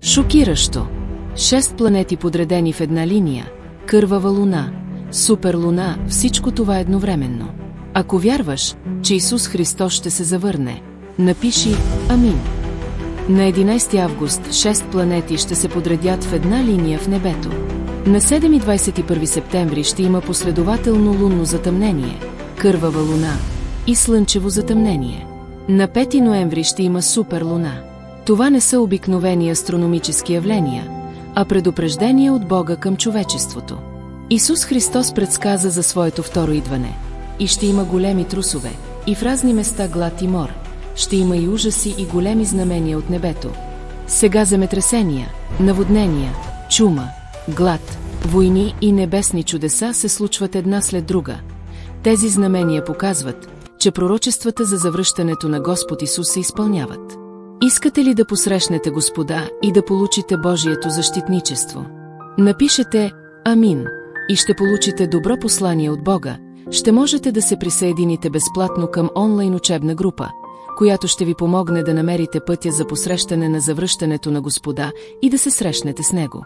Шокиращо! 6 планети подредени в една линия, кървава луна, суперлуна, всичко това едновременно. Ако вярваш, че Исус Христос ще се завърне, напиши Амин. На 11 август 6 планети ще се подредят в една линия в небето. На 7 и 21 септември ще има последователно лунно затъмнение, кървава луна и слънчево затъмнение. На 5 ноември ще има суперлуна. Това не са обикновени астрономически явления, а предупреждение от Бога към човечеството. Исус Христос предсказа за своето второ идване. И ще има големи трусове, и в разни места глад и мор. Ще има и ужаси и големи знамения от небето. Сега земетресения, наводнения, чума, глад, войни и небесни чудеса се случват една след друга. Тези знамения показват, че пророчествата за завръщането на Господ Исус се изпълняват. Искате ли да посрещнете Господа и да получите Божието защитничество? Напишете Амин и ще получите добро послание от Бога. Ще можете да се присъедините безплатно към онлайн учебна група, която ще ви помогне да намерите пътя за посрещане на завръщането на Господа и да се срещнете с Него.